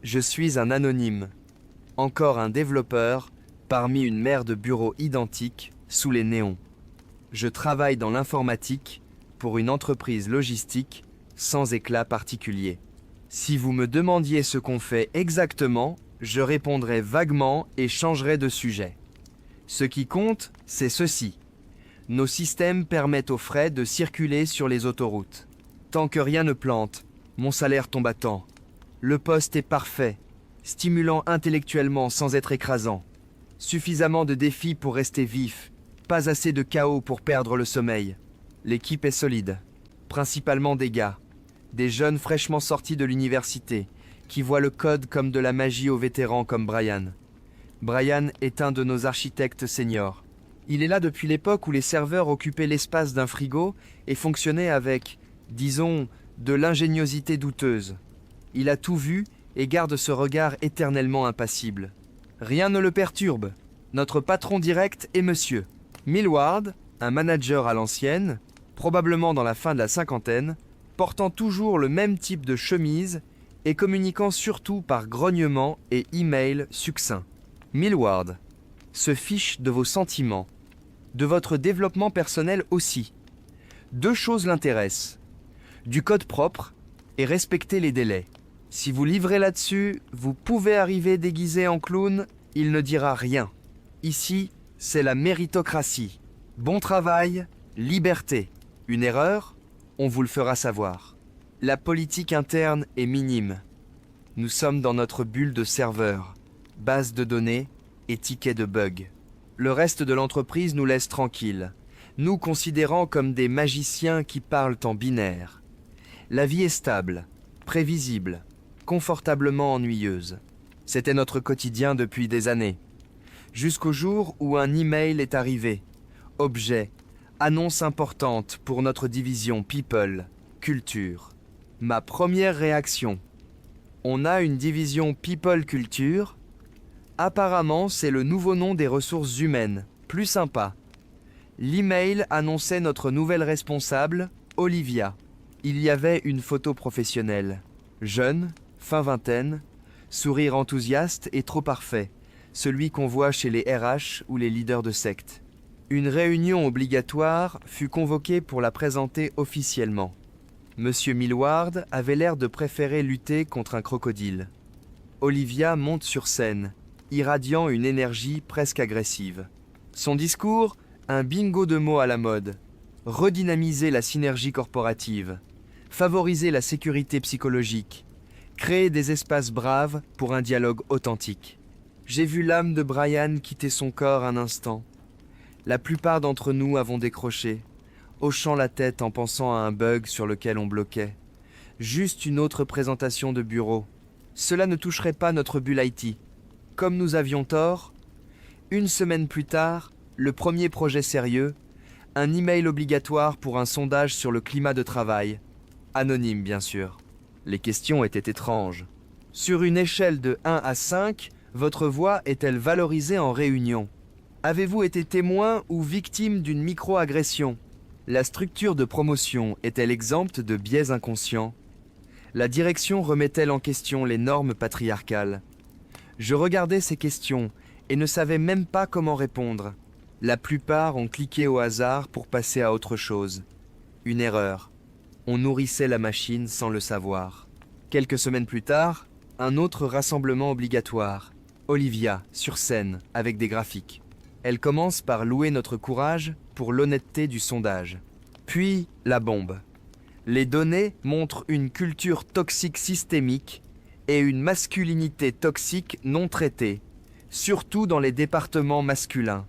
Je suis un anonyme, encore un développeur, parmi une mer de bureaux identiques sous les néons. Je travaille dans l'informatique pour une entreprise logistique sans éclat particulier. Si vous me demandiez ce qu'on fait exactement, je répondrais vaguement et changerais de sujet. Ce qui compte, c'est ceci. Nos systèmes permettent aux frais de circuler sur les autoroutes. Tant que rien ne plante, mon salaire tombe à temps. Le poste est parfait, stimulant intellectuellement sans être écrasant. Suffisamment de défis pour rester vif, pas assez de chaos pour perdre le sommeil. L'équipe est solide, principalement des gars, des jeunes fraîchement sortis de l'université, qui voient le code comme de la magie aux vétérans comme Brian. Brian est un de nos architectes seniors. Il est là depuis l'époque où les serveurs occupaient l'espace d'un frigo et fonctionnaient avec, disons, de l'ingéniosité douteuse. Il a tout vu et garde ce regard éternellement impassible. Rien ne le perturbe. Notre patron direct est monsieur Millward, un manager à l'ancienne, probablement dans la fin de la cinquantaine, portant toujours le même type de chemise et communiquant surtout par grognement et email succincts. Millward se fiche de vos sentiments, de votre développement personnel aussi. Deux choses l'intéressent, du code propre et respecter les délais. Si vous livrez là-dessus, vous pouvez arriver déguisé en clown, il ne dira rien. Ici, c'est la méritocratie. Bon travail, liberté. Une erreur, on vous le fera savoir. La politique interne est minime. Nous sommes dans notre bulle de serveurs, base de données et tickets de bugs. Le reste de l'entreprise nous laisse tranquilles, nous considérant comme des magiciens qui parlent en binaire. La vie est stable, prévisible, confortablement ennuyeuse. C'était notre quotidien depuis des années. Jusqu'au jour où un email est arrivé. Objet, annonce importante pour notre division People, Culture. Ma première réaction. On a une division People Culture. Apparemment, c'est le nouveau nom des ressources humaines. Plus sympa. L'email annonçait notre nouvelle responsable, Olivia. Il y avait une photo professionnelle. Jeune, fin vingtaine, sourire enthousiaste et trop parfait. Celui qu'on voit chez les RH ou les leaders de secte. Une réunion obligatoire fut convoquée pour la présenter officiellement. Monsieur Millward avait l'air de préférer lutter contre un crocodile. Olivia monte sur scène, irradiant une énergie presque agressive. Son discours, un bingo de mots à la mode. Redynamiser la synergie corporative, favoriser la sécurité psychologique, créer des espaces braves pour un dialogue authentique. J'ai vu l'âme de Brian quitter son corps un instant. La plupart d'entre nous avons décroché, hochant la tête en pensant à un bug sur lequel on bloquait. Juste une autre présentation de bureau. Cela ne toucherait pas notre bulle IT. Comme nous avions tort, une semaine plus tard, le premier projet sérieux, un email obligatoire pour un sondage sur le climat de travail. Anonyme, bien sûr. Les questions étaient étranges. Sur une échelle de 1 à 5, votre voix est-elle valorisée en réunion? Avez-vous été témoin ou victime d'une micro-agression? La structure de promotion est-elle exempte de biais inconscients? La direction remet-elle en question les normes patriarcales? Je regardais ces questions et ne savais même pas comment répondre. La plupart ont cliqué au hasard pour passer à autre chose. Une erreur. On nourrissait la machine sans le savoir. Quelques semaines plus tard, un autre rassemblement obligatoire. Olivia, sur scène, avec des graphiques. Elle commence par louer notre courage pour l'honnêteté du sondage. Puis, la bombe. Les données montrent une culture toxique systémique et une masculinité toxique non traitée, surtout dans les départements masculins.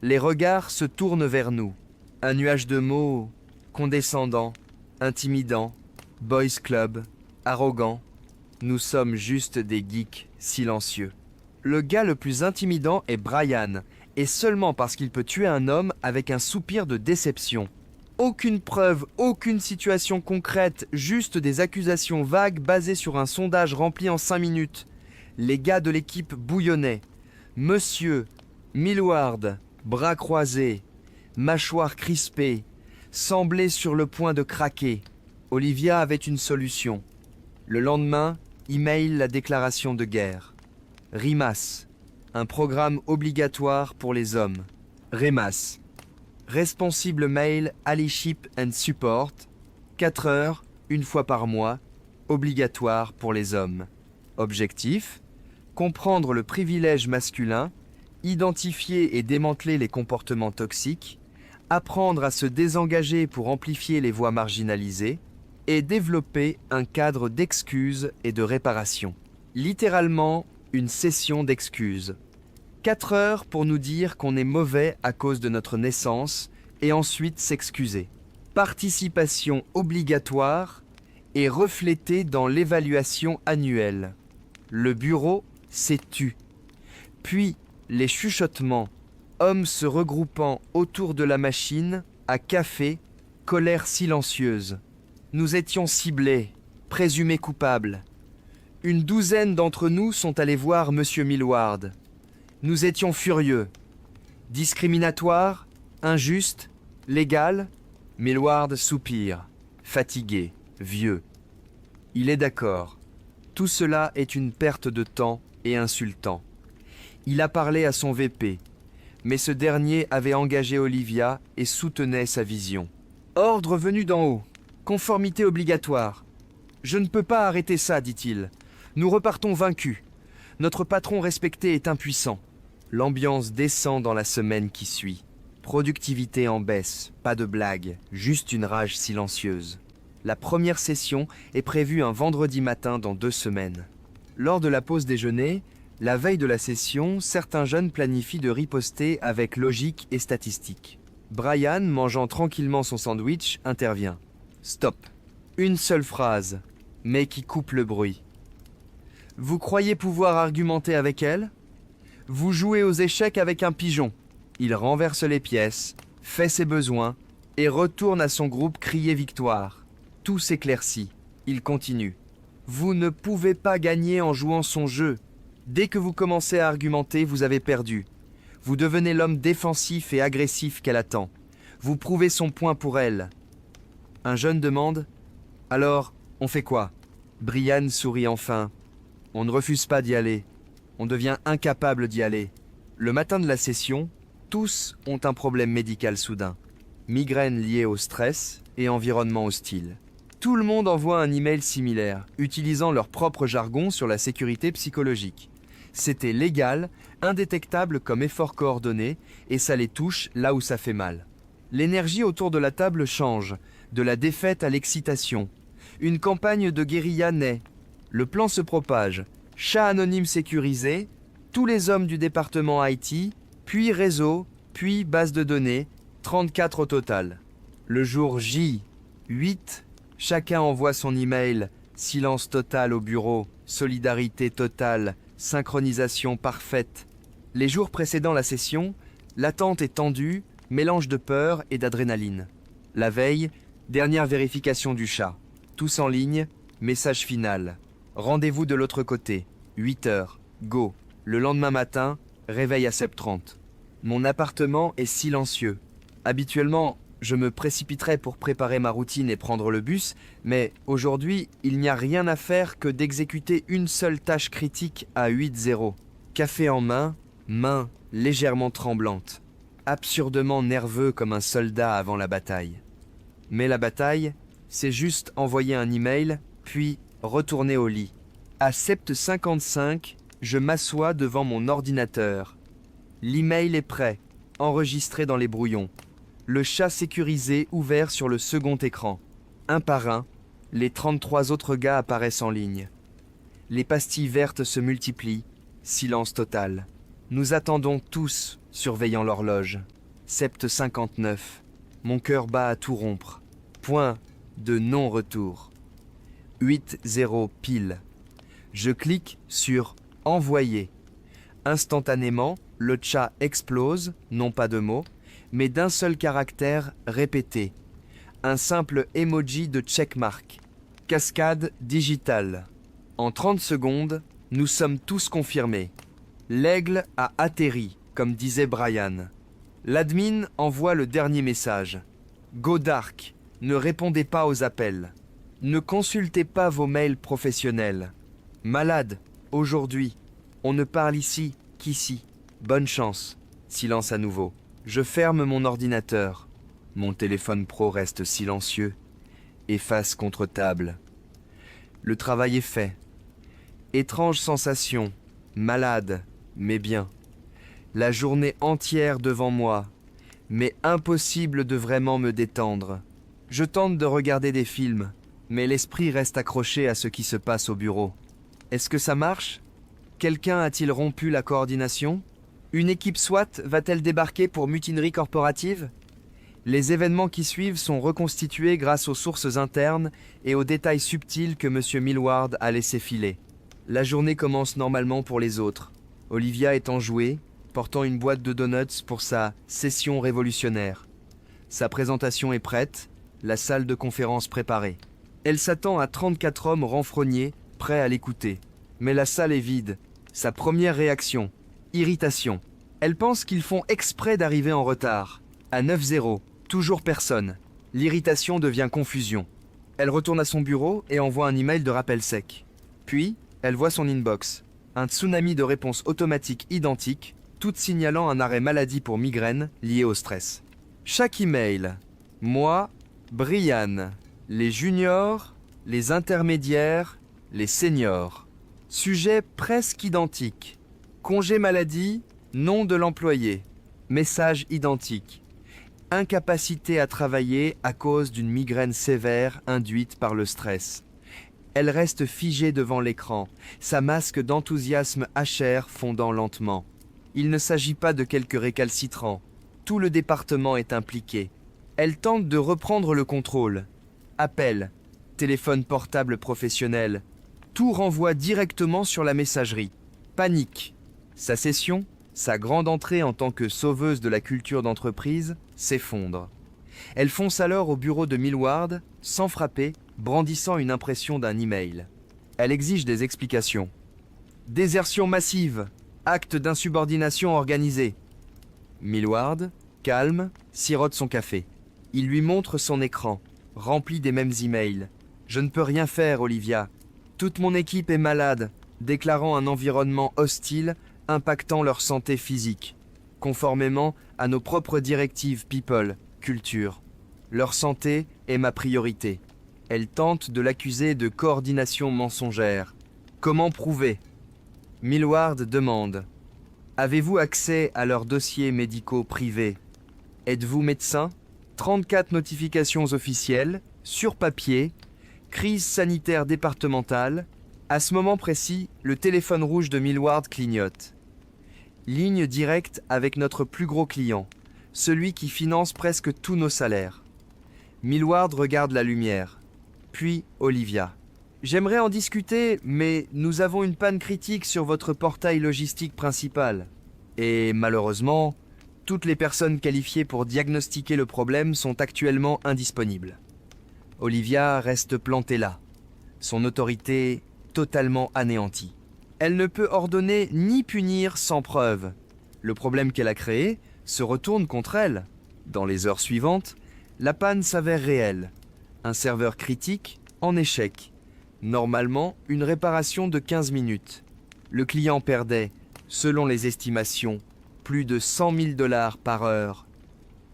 Les regards se tournent vers nous. Un nuage de mots condescendant, intimidant, boys club, arrogant. Nous sommes juste des geeks silencieux. Le gars le plus intimidant est Brian, et seulement parce qu'il peut tuer un homme avec un soupir de déception. Aucune preuve, aucune situation concrète, juste des accusations vagues basées sur un sondage rempli en 5 minutes. Les gars de l'équipe bouillonnaient. Monsieur Millward, bras croisés, mâchoire crispée, semblait sur le point de craquer. Olivia avait une solution. Le lendemain, Email la déclaration de guerre. RIMAS, un programme obligatoire pour les hommes. REMAS, Responsible Mail Allyship and Support, 4 heures, une fois par mois, obligatoire pour les hommes. Objectif, comprendre le privilège masculin, identifier et démanteler les comportements toxiques, apprendre à se désengager pour amplifier les voix marginalisées, et développer un cadre d'excuses et de réparation. Littéralement, une session d'excuses. 4 heures pour nous dire qu'on est mauvais à cause de notre naissance et ensuite s'excuser. Participation obligatoire et reflétée dans l'évaluation annuelle. Le bureau s'est tu. Puis les chuchotements, hommes se regroupant autour de la machine, à café, colère silencieuse. Nous étions ciblés, présumés coupables. Une douzaine d'entre nous sont allés voir Monsieur Millward. Nous étions furieux. Discriminatoire, injuste, légal, Millward soupire, fatigué, vieux. Il est d'accord. Tout cela est une perte de temps et insultant. Il a parlé à son VP, mais ce dernier avait engagé Olivia et soutenait sa vision. Ordre venu d'en haut. Conformité obligatoire. Je ne peux pas arrêter ça, dit-il. Nous repartons vaincus. Notre patron respecté est impuissant. L'ambiance descend dans la semaine qui suit. Productivité en baisse, pas de blague, juste une rage silencieuse. La première session est prévue un vendredi matin dans 2 semaines. Lors de la pause déjeuner, la veille de la session, certains jeunes planifient de riposter avec logique et statistique. Brian, mangeant tranquillement son sandwich, intervient. Stop. Une seule phrase, mais qui coupe le bruit. Vous croyez pouvoir argumenter avec elle ? Vous jouez aux échecs avec un pigeon. Il renverse les pièces, fait ses besoins et retourne à son groupe crier victoire. Tout s'éclaircit. Il continue. Vous ne pouvez pas gagner en jouant son jeu. Dès que vous commencez à argumenter, vous avez perdu. Vous devenez l'homme défensif et agressif qu'elle attend. Vous prouvez son point pour elle. Un jeune demande « Alors, on fait quoi ?» Brian sourit enfin. « On ne refuse pas d'y aller. On devient incapable d'y aller. » Le matin de la session, tous ont un problème médical soudain. Migraine liée au stress et environnement hostile. Tout le monde envoie un email similaire, utilisant leur propre jargon sur la sécurité psychologique. C'était légal, indétectable comme effort coordonné, et ça les touche là où ça fait mal. L'énergie autour de la table change, de la défaite à l'excitation. Une campagne de guérilla naît. Le plan se propage. Chat anonyme sécurisé, tous les hommes du département IT, puis réseau, puis base de données, 34 au total. Le jour J, 8, chacun envoie son email, silence total au bureau, solidarité totale, synchronisation parfaite. Les jours précédant la session, l'attente est tendue, mélange de peur et d'adrénaline. La veille, dernière vérification du chat. Tous en ligne, message final. Rendez-vous de l'autre côté, 8 heures, go. Le lendemain matin, réveil à 7h30. Mon appartement est silencieux. Habituellement, je me précipiterais pour préparer ma routine et prendre le bus, mais aujourd'hui, il n'y a rien à faire que d'exécuter une seule tâche critique à 8-0. Café en main, main légèrement tremblante. Absurdement nerveux comme un soldat avant la bataille. Mais la bataille, c'est juste envoyer un email, puis retourner au lit. À 7h55, je m'assois devant mon ordinateur. L'email est prêt, enregistré dans les brouillons. Le chat sécurisé ouvert sur le second écran. Un par un, les 33 autres gars apparaissent en ligne. Les pastilles vertes se multiplient, silence total. Nous attendons tous, surveillant l'horloge. 7h59. Mon cœur bat à tout rompre. Point de non-retour. 8-0 pile. Je clique sur « Envoyer ». Instantanément, le chat explose, non pas de mots, mais d'un seul caractère répété. Un simple emoji de checkmark. Cascade digitale. En 30 secondes, nous sommes tous confirmés. L'aigle a atterri, comme disait Brian. L'admin envoie le dernier message. Go dark, ne répondez pas aux appels. Ne consultez pas vos mails professionnels. Malade, aujourd'hui. On ne parle ici qu'ici. Bonne chance. Silence à nouveau. Je ferme mon ordinateur. Mon téléphone pro reste silencieux. Efface contre table. Le travail est fait. Étrange sensation. Malade, mais bien. La journée entière devant moi. Mais impossible de vraiment me détendre. Je tente de regarder des films, mais l'esprit reste accroché à ce qui se passe au bureau. Est-ce que ça marche? Quelqu'un a-t-il rompu la coordination? Une équipe SWAT va-t-elle débarquer pour mutinerie corporative? Les événements qui suivent sont reconstitués grâce aux sources internes et aux détails subtils que M. Millward a laissé filer. La journée commence normalement pour les autres. Olivia est enjouée, portant une boîte de donuts pour sa session révolutionnaire. Sa présentation est prête, la salle de conférence préparée. Elle s'attend à 34 hommes renfrognés, prêts à l'écouter. Mais la salle est vide. Sa première réaction, irritation. Elle pense qu'ils font exprès d'arriver en retard. À 9-0, toujours personne. L'irritation devient confusion. Elle retourne à son bureau et envoie un email de rappel sec. Puis, elle voit son inbox. Un tsunami de réponses automatiques identiques, toutes signalant un arrêt maladie pour migraine lié au stress. Chaque email. Moi, Brian. Les juniors, les intermédiaires, les seniors. Sujet presque identique. Congé maladie, nom de l'employé. Message identique. Incapacité à travailler à cause d'une migraine sévère induite par le stress. Elle reste figée devant l'écran, sa masque d'enthousiasme hachère fondant lentement. Il ne s'agit pas de quelques récalcitrants. Tout le département est impliqué. Elle tente de reprendre le contrôle. Appel, téléphone portable professionnel. Tout renvoie directement sur la messagerie. Panique. Sa session, sa grande entrée en tant que sauveuse de la culture d'entreprise, s'effondre. Elle fonce alors au bureau de Millward, sans frapper, brandissant une impression d'un email. Elle exige des explications. Désertion massive, acte d'insubordination organisé. Millward, calme, sirote son café. Il lui montre son écran, rempli des mêmes emails. Je ne peux rien faire, Olivia. Toute mon équipe est malade, déclarant un environnement hostile impactant leur santé physique, conformément à nos propres directives People, Culture. Leur santé est ma priorité. Elle tente de l'accuser de coordination mensongère. Comment prouver? Millward demande. Avez-vous accès à leurs dossiers médicaux privés? Êtes-vous médecin? 34 notifications officielles, sur papier, crise sanitaire départementale. À ce moment précis, le téléphone rouge de Millward clignote. Ligne directe avec notre plus gros client, celui qui finance presque tous nos salaires. Millward regarde la lumière. Puis Olivia. J'aimerais en discuter, mais nous avons une panne critique sur votre portail logistique principal. Et malheureusement, toutes les personnes qualifiées pour diagnostiquer le problème sont actuellement indisponibles. Olivia reste plantée là, son autorité totalement anéantie. Elle ne peut ordonner ni punir sans preuve. Le problème qu'elle a créé se retourne contre elle. Dans les heures suivantes, la panne s'avère réelle. Un serveur critique en échec. Normalement, une réparation de 15 minutes. Le client perdait, selon les estimations, plus de 100 000 $ par heure.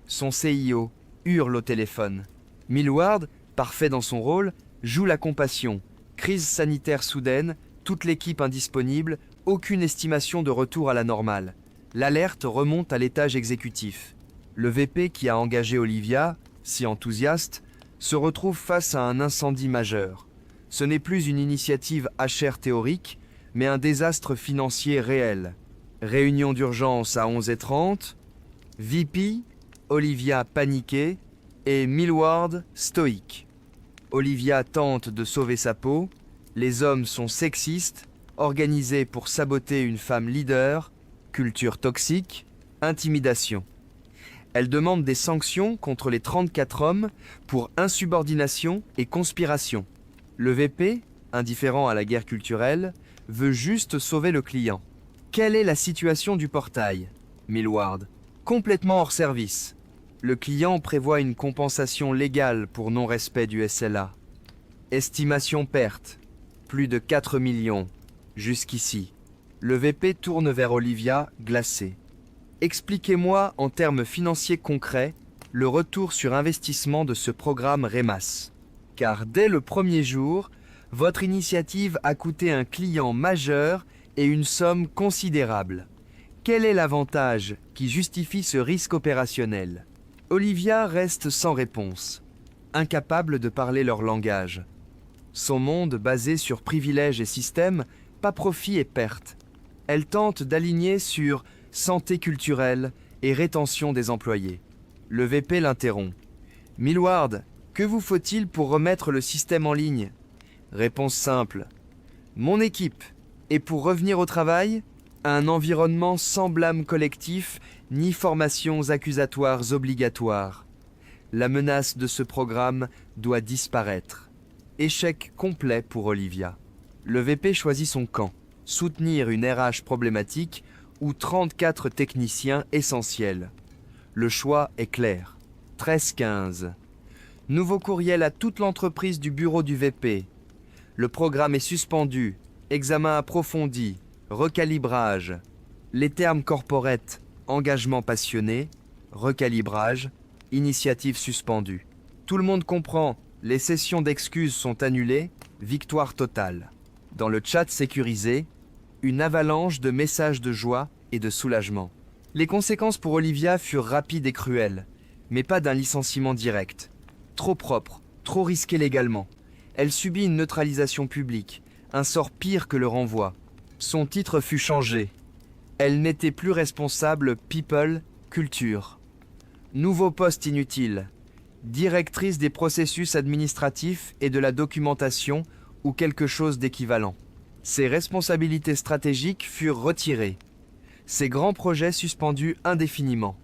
Son CIO hurle au téléphone. Millward, parfait dans son rôle, joue la compassion. Crise sanitaire soudaine, toute l'équipe indisponible, aucune estimation de retour à la normale. L'alerte remonte à l'étage exécutif. Le VP qui a engagé Olivia, si enthousiaste, se retrouve face à un incendie majeur. Ce n'est plus une initiative HR théorique, mais un désastre financier réel. Réunion d'urgence à 11h30, VP, Olivia paniquée et Millward stoïque. Olivia tente de sauver sa peau, les hommes sont sexistes, organisés pour saboter une femme leader, culture toxique, intimidation. Elle demande des sanctions contre les 34 hommes pour insubordination et conspiration. Le VP, indifférent à la guerre culturelle, veut juste sauver le client. Quelle est la situation du portail? Millward. Complètement hors service. Le client prévoit une compensation légale pour non-respect du SLA. Estimation perte. Plus de 4 millions. Jusqu'ici. Le VP tourne vers Olivia, glacé. Expliquez-moi en termes financiers concrets le retour sur investissement de ce programme REMAS. Car dès le premier jour, votre initiative a coûté un client majeur et une somme considérable. Quel est l'avantage qui justifie ce risque opérationnel? Olivia reste sans réponse, incapable de parler leur langage. Son monde basé sur privilèges et systèmes, pas profit et perte. Elle tente d'aligner sur santé culturelle et rétention des employés. Le VP l'interrompt. « Millward, que vous faut-il pour remettre le système en ligne ?» Réponse simple. « Mon équipe. Et pour revenir au travail, un environnement sans blâme collectif ni formations accusatoires obligatoires. La menace de ce programme doit disparaître. » Échec complet pour Olivia. Le VP choisit son camp. Soutenir une RH problématique ou 34 techniciens essentiels. Le choix est clair. 13-15. Nouveau courriel à toute l'entreprise du bureau du VP. Le programme est suspendu. Examen approfondi. Recalibrage. Les termes corporate. Engagement passionné. Recalibrage. Initiative suspendue. Tout le monde comprend. Les sessions d'excuses sont annulées. Victoire totale. Dans le chat sécurisé, une avalanche de messages de joie et de soulagement. Les conséquences pour Olivia furent rapides et cruelles, mais pas d'un licenciement direct. Trop propre, trop risqué légalement. Elle subit une neutralisation publique, un sort pire que le renvoi. Son titre fut changé. Elle n'était plus responsable People, Culture. Nouveau poste inutile. Directrice des processus administratifs et de la documentation ou quelque chose d'équivalent. Ses responsabilités stratégiques furent retirées. Ses grands projets suspendus indéfiniment.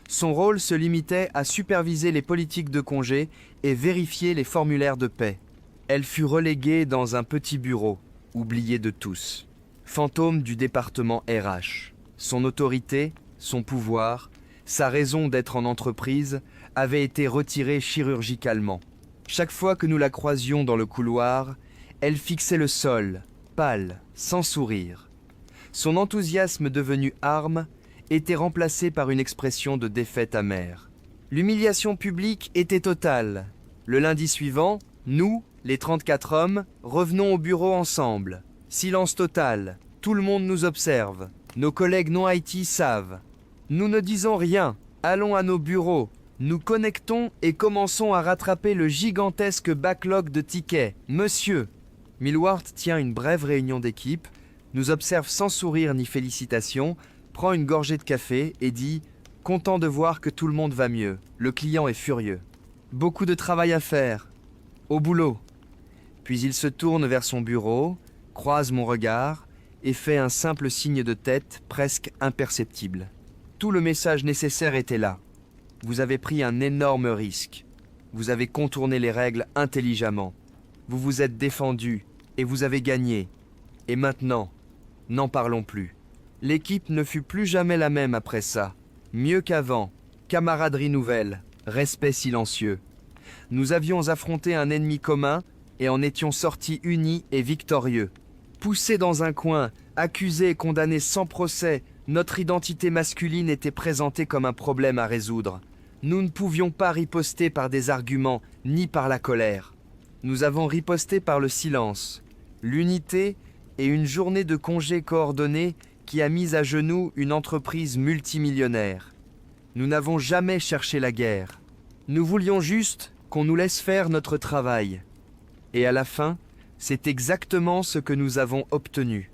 Son rôle se limitait à superviser les politiques de congé et vérifier les formulaires de paie. Elle fut reléguée dans un petit bureau, oubliée de tous. Fantôme du département RH. Son autorité, son pouvoir, sa raison d'être en entreprise avaient été retirés chirurgicalement. Chaque fois que nous la croisions dans le couloir, elle fixait le sol, pâle, sans sourire. Son enthousiasme devenu arme était remplacé par une expression de défaite amère. L'humiliation publique était totale. Le lundi suivant, nous, les 34 hommes, revenons au bureau ensemble. Silence total. Tout le monde nous observe. Nos collègues non IT savent. Nous ne disons rien. Allons à nos bureaux. Nous connectons et commençons à rattraper le gigantesque backlog de tickets. Monsieur. Millward tient une brève réunion d'équipe, nous observe sans sourire ni félicitations, prend une gorgée de café et dit « Content de voir que tout le monde va mieux. Le client est furieux. Beaucoup de travail à faire. Au boulot. » Puis il se tourne vers son bureau, croise mon regard et fait un simple signe de tête presque imperceptible. Tout le message nécessaire était là. Vous avez pris un énorme risque. Vous avez contourné les règles intelligemment. Vous vous êtes défendu et vous avez gagné. Et maintenant, n'en parlons plus. L'équipe ne fut plus jamais la même après ça. Mieux qu'avant, camaraderie nouvelle, respect silencieux. Nous avions affronté un ennemi commun et en étions sortis unis et victorieux. Poussés dans un coin, accusés et condamnés sans procès, notre identité masculine était présentée comme un problème à résoudre. Nous ne pouvions pas riposter par des arguments, ni par la colère. Nous avons riposté par le silence, l'unité et une journée de congé coordonnée qui a mis à genoux une entreprise multimillionnaire. Nous n'avons jamais cherché la guerre. Nous voulions juste qu'on nous laisse faire notre travail. Et à la fin, c'est exactement ce que nous avons obtenu.